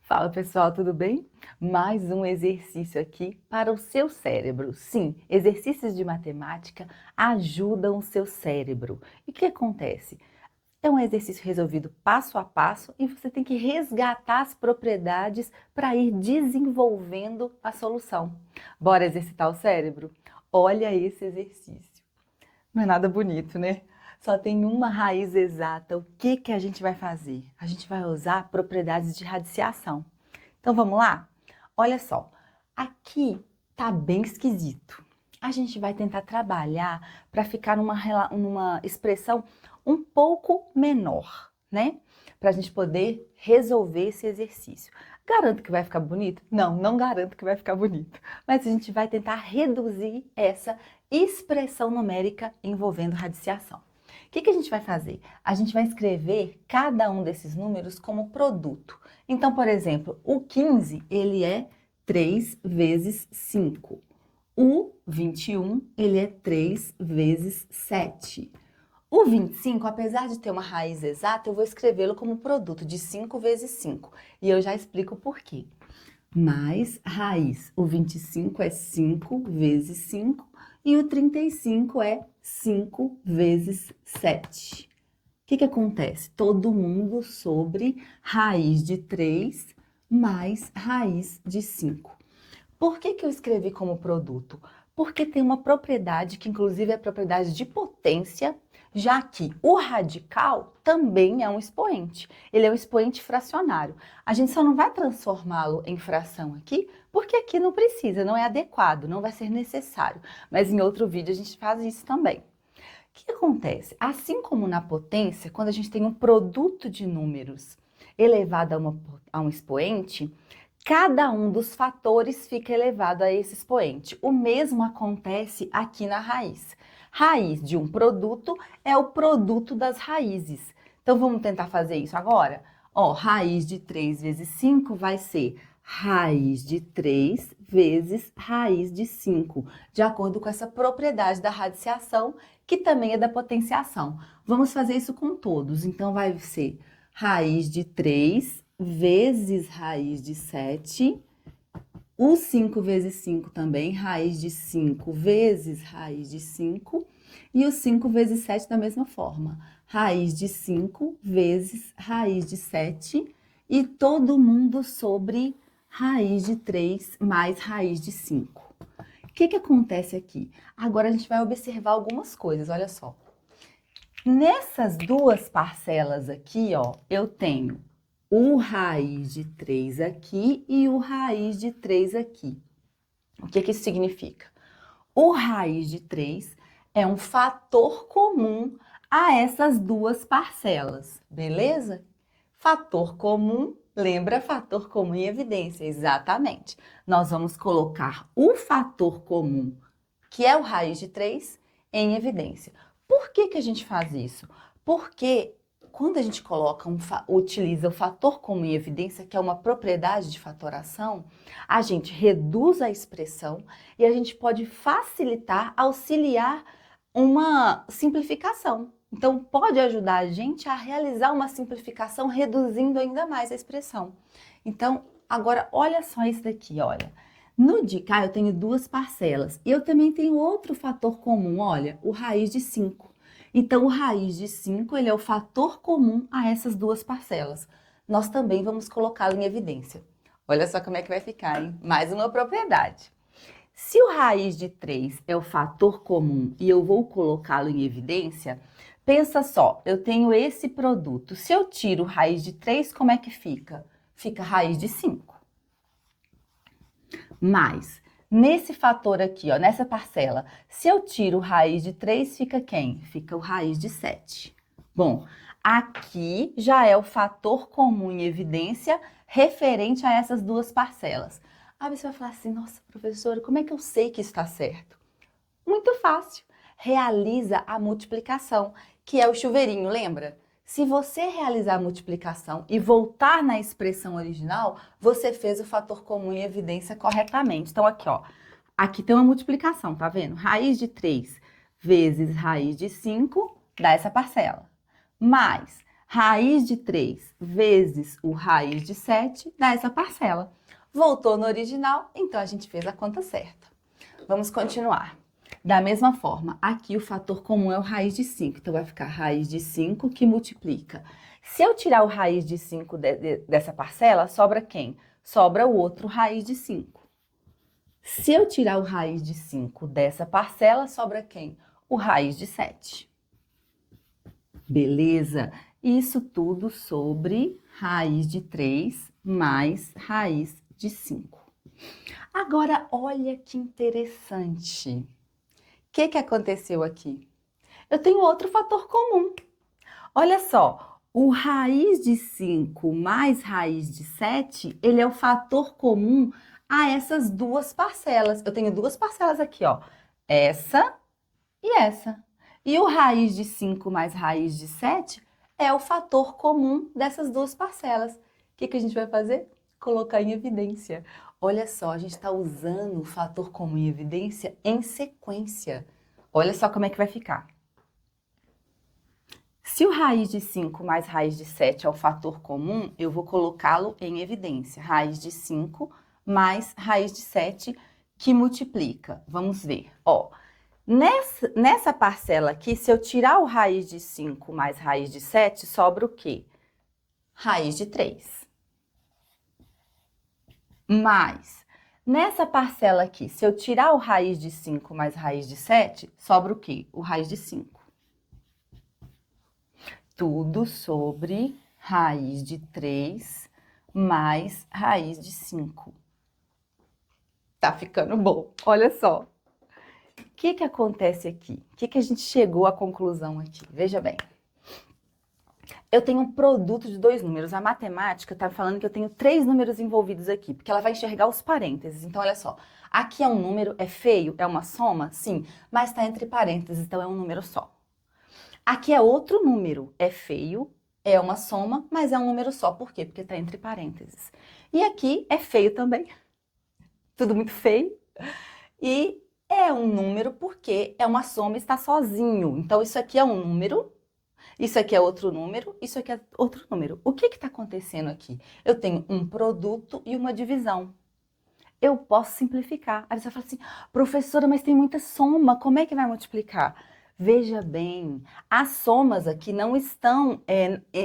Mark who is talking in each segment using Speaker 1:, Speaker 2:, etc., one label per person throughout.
Speaker 1: Fala pessoal, tudo bem? Mais um exercício aqui para o seu cérebro. Sim, exercícios de matemática ajudam o seu cérebro. E o que acontece? É um exercício resolvido passo a passo e você tem que resgatar as propriedades para ir desenvolvendo a solução. Bora exercitar o cérebro? Olha esse exercício. Não é nada bonito, né? Só tem uma raiz exata. O que a gente vai fazer? A gente vai usar propriedades de radiciação. Então vamos lá? Olha só, aqui tá bem esquisito. A gente vai tentar trabalhar para ficar numa expressão um pouco menor, né? Para a gente poder resolver esse exercício. Garanto que vai ficar bonito? Não, não garanto que vai ficar bonito. Mas a gente vai tentar reduzir essa expressão numérica envolvendo radiciação. O que a gente vai fazer? A gente vai escrever cada um desses números como produto. Então, por exemplo, o 15, ele é 3 vezes 5. O 21, ele é 3 vezes 7. O 25, apesar de ter uma raiz exata, eu vou escrevê-lo como produto de 5 vezes 5. E eu já explico por quê. Mais raiz. O 25 é 5 vezes 5 e o 35 é 5 vezes 7. O que acontece? Todo mundo sobre raiz de 3 mais raiz de 5. Por que eu escrevi como produto? Porque tem uma propriedade que inclusive é a propriedade de potência, já que o radical também é um expoente. Ele é um expoente fracionário. A gente só não vai transformá-lo em fração aqui, porque aqui não precisa, não é adequado, não vai ser necessário. Mas em outro vídeo a gente faz isso também. O que acontece? Assim como na potência, quando a gente tem um produto de números elevado a um expoente, cada um dos fatores fica elevado a esse expoente. O mesmo acontece aqui na raiz. Raiz de um produto é o produto das raízes. Então, vamos tentar fazer isso agora? Ó, raiz de 3 vezes 5 vai ser raiz de 3 vezes raiz de 5, de acordo com essa propriedade da radiciação, que também é da potenciação. Vamos fazer isso com todos. Então, vai ser raiz de 3 vezes raiz de 7, o 5 vezes 5 também, raiz de 5 vezes raiz de 5, e o 5 vezes 7 da mesma forma, raiz de 5 vezes raiz de 7, e todo mundo sobre raiz de 3 mais raiz de 5. O que acontece aqui? Agora a gente vai observar algumas coisas, olha só. Nessas duas parcelas aqui, ó, eu tenho o raiz de 3 aqui e o raiz de 3 aqui. O que isso significa? O raiz de 3 é um fator comum a essas duas parcelas, beleza? Fator comum, lembra fator comum em evidência, exatamente. Nós vamos colocar o fator comum, que é o raiz de 3, em evidência. Por que a gente faz isso? Porque quando a gente utiliza o fator comum em evidência, que é uma propriedade de fatoração, a gente reduz a expressão e a gente pode facilitar, auxiliar uma simplificação. Então, pode ajudar a gente a realizar uma simplificação, reduzindo ainda mais a expressão. Então, agora, olha só isso daqui, olha. No de cá, eu tenho duas parcelas. E eu também tenho outro fator comum, olha, o raiz de 5. Então, o raiz de 5, ele é o fator comum a essas duas parcelas. Nós também vamos colocá-lo em evidência. Olha só como é que vai ficar, hein? Mais uma propriedade. Se o raiz de 3 é o fator comum e eu vou colocá-lo em evidência, pensa só, eu tenho esse produto. Se eu tiro raiz de 3, como é que fica? Fica raiz de 5. Mas, nesse fator aqui, ó, nessa parcela, se eu tiro raiz de 3, fica quem? Fica o raiz de 7. Bom, aqui já é o fator comum em evidência referente a essas duas parcelas. Aí você vai falar assim, nossa, professora, como é que eu sei que está certo? Muito fácil. Realiza a multiplicação, que é o chuveirinho, lembra? Se você realizar a multiplicação e voltar na expressão original, você fez o fator comum em evidência corretamente. Então, aqui, ó, aqui tem uma multiplicação, tá vendo? Raiz de 3 vezes raiz de 5 dá essa parcela. Mais Raiz de 3 vezes o raiz de 7 dá essa parcela. Voltou no original, então a gente fez a conta certa. Vamos continuar. Da mesma forma, aqui o fator comum é o raiz de 5, então vai ficar raiz de 5 que multiplica. Se eu tirar o raiz de 5 dessa parcela, sobra quem? Sobra o outro raiz de 5. Se eu tirar o raiz de 5 dessa parcela, sobra quem? O raiz de 7. Beleza? Isso tudo sobre raiz de 3 mais raiz de 5. Agora, olha que interessante. O que aconteceu aqui? Eu tenho outro fator comum. Olha só, o raiz de 5 mais raiz de 7, ele é o fator comum a essas duas parcelas. Eu tenho duas parcelas aqui, ó. Essa e essa. E o raiz de 5 mais raiz de 7 é o fator comum dessas duas parcelas. O que a gente vai fazer? Colocar em evidência. Olha só, a gente está usando o fator comum em evidência em sequência. Olha só como é que vai ficar. Se o raiz de 5 mais raiz de 7 é o fator comum, eu vou colocá-lo em evidência. Raiz de 5 mais raiz de 7 que multiplica. Vamos ver, ó. Nessa parcela aqui, se eu tirar o raiz de 5 mais raiz de 7, sobra o quê? Raiz de 3. Mais, nessa parcela aqui, se eu tirar o raiz de 5 mais raiz de 7, sobra o quê? O raiz de 5. Tudo sobre raiz de 3 mais raiz de 5. Tá ficando bom, olha só. O que acontece aqui? O que a gente chegou à conclusão aqui? Veja bem. Eu tenho um produto de dois números. A matemática está falando que eu tenho 3 números envolvidos aqui, porque ela vai enxergar os parênteses. Então, olha só. Aqui é um número, é feio, é uma soma? Sim, mas está entre parênteses, então é um número só. Aqui é outro número, é feio, é uma soma, mas é um número só. Por quê? Porque está entre parênteses. E aqui é feio também, tudo muito feio. E é um número porque é uma soma e está sozinho. Então, isso aqui é um número, isso aqui é outro número, isso aqui é outro número. O que está acontecendo aqui? Eu tenho um produto e uma divisão. Eu posso simplificar. Aí você fala assim, professora, mas tem muita soma, como é que vai multiplicar? Veja bem, as somas aqui não estão,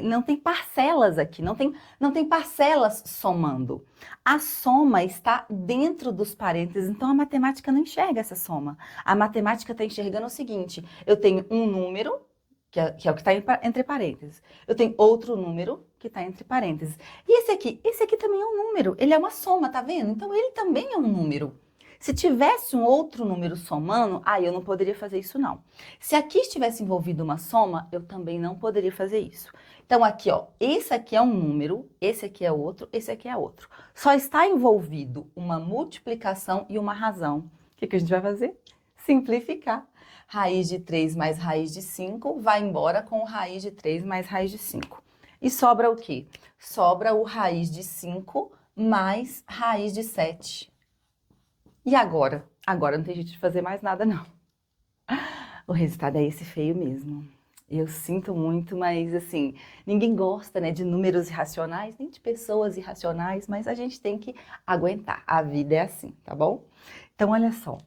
Speaker 1: não tem parcelas aqui, não tem parcelas somando. A soma está dentro dos parênteses, então a matemática não enxerga essa soma. A matemática está enxergando o seguinte, eu tenho um número, que é o que está entre parênteses. Eu tenho outro número que está entre parênteses. E esse aqui também é um número, ele é uma soma, tá vendo? Então ele também é um número. Se tivesse um outro número somando, eu não poderia fazer isso não. Se aqui estivesse envolvido uma soma, eu também não poderia fazer isso. Então aqui, ó, esse aqui é um número, esse aqui é outro, esse aqui é outro. Só está envolvido uma multiplicação e uma razão. O que a gente vai fazer? Simplificar. Raiz de 3 mais raiz de 5 vai embora com raiz de 3 mais raiz de 5. E sobra o quê? Sobra o raiz de 5 mais raiz de 7. E agora? Agora não tem jeito de fazer mais nada, não. O resultado é esse feio mesmo. Eu sinto muito, mas assim, ninguém gosta, né, de números irracionais, nem de pessoas irracionais, mas a gente tem que aguentar. A vida é assim, tá bom? Então, olha só.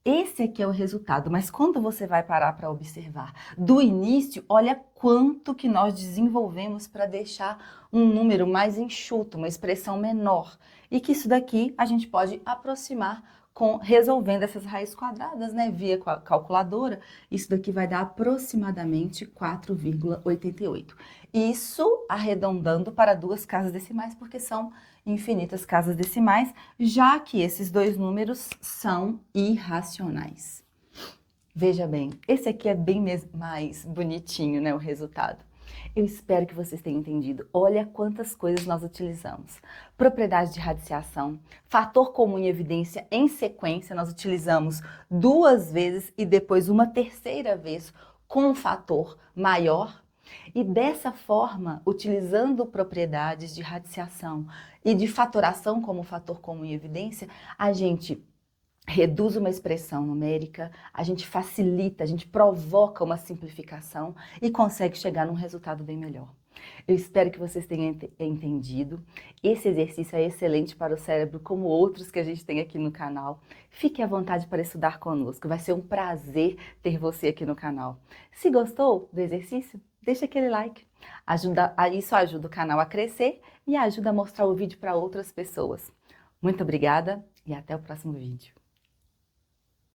Speaker 1: Esse aqui é o resultado, mas quando você vai parar para observar do início, olha quanto que nós desenvolvemos para deixar um número mais enxuto, uma expressão menor. E que isso daqui a gente pode aproximar resolvendo essas raízes quadradas, né, via calculadora. Isso daqui vai dar aproximadamente 4,88. Isso arredondando para 2 casas decimais, porque são infinitas casas decimais, já que esses dois números são irracionais. Veja bem, esse aqui é bem mais bonitinho, né, o resultado. Eu espero que vocês tenham entendido. Olha quantas coisas nós utilizamos. Propriedade de radiciação, fator comum em evidência em sequência, nós utilizamos 2 vezes e depois uma terceira vez com um fator maior. E dessa forma, utilizando propriedades de radiciação e de fatoração como fator comum em evidência, a gente reduz uma expressão numérica, a gente facilita, a gente provoca uma simplificação e consegue chegar num resultado bem melhor. Eu espero que vocês tenham entendido. Esse exercício é excelente para o cérebro, como outros que a gente tem aqui no canal. Fique à vontade para estudar conosco, vai ser um prazer ter você aqui no canal. Se gostou do exercício, deixa aquele like. Isso ajuda o canal a crescer e ajuda a mostrar o vídeo para outras pessoas. Muito obrigada e até o próximo vídeo.